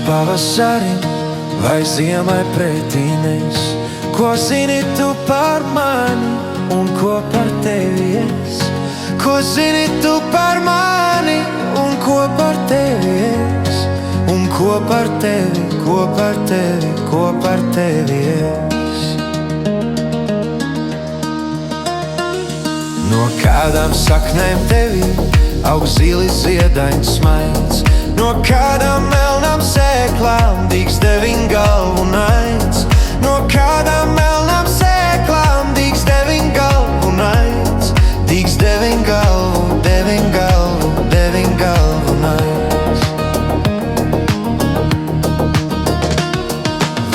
pavasarim vai ziemai pretī nes? Ko zini tu par mani un ko par tevi es? Ko zini tu par mani un ko par tevi es? Un ko par tevi, ko par tevi, ko par tevi es? No kādām saknēm tevī aug zilis ziedains smaids, no kādām melnām sēklām dīgs deviņ galvu naids, no kādām melnām sēklām dīgs deviņ galvu naids, dīgs deviņ galvu, deviņ galvu, deviņ galvu naids.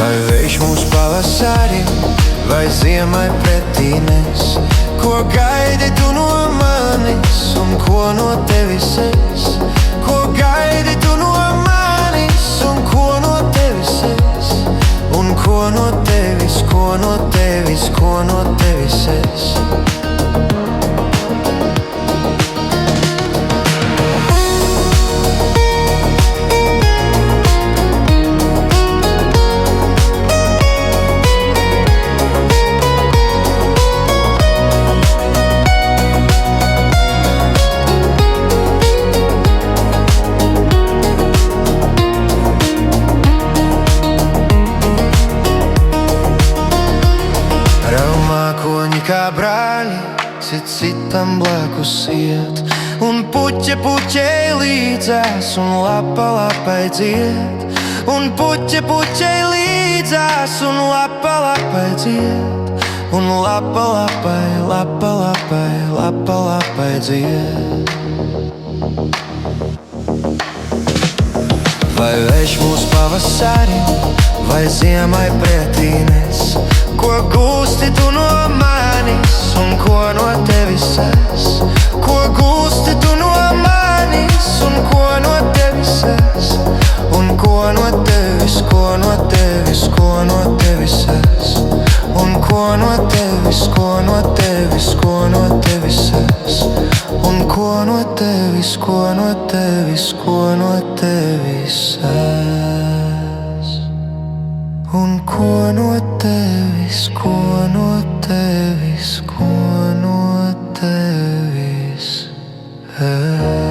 Vai vējš mūs pavasarim, vai ziemai pretī nes? Ko gaidi tu no manis un ko no tevis es? Ko gaidi tu no manis un ko no tevis es? Un ko no tevis, ko no tevis, ko no tevis es? Kā brāļi, cits citam blakus iet, un puķe puķei līdzās, un lapa lapai dzied. Un puķe puķei līdzās, un lapa lapai dzied. Un lapa lapai, lapa lapai, lapa lapai dzied. Vai vējš mūs pavasarim, vai ziemai pretī nes? Ko gūsti tu no manis un ko no tevis es? Ko gūsti tu no manis un ko no tevis es? Un ko no tevis, ko no tevis, ko no tevis es? Un ko no tevis, ko no tevis, ko no tevis es? Un ko no tevis, ko no tevis, ko no tevis es? Un ko no tevis, ko no tevis, ko no tevis es?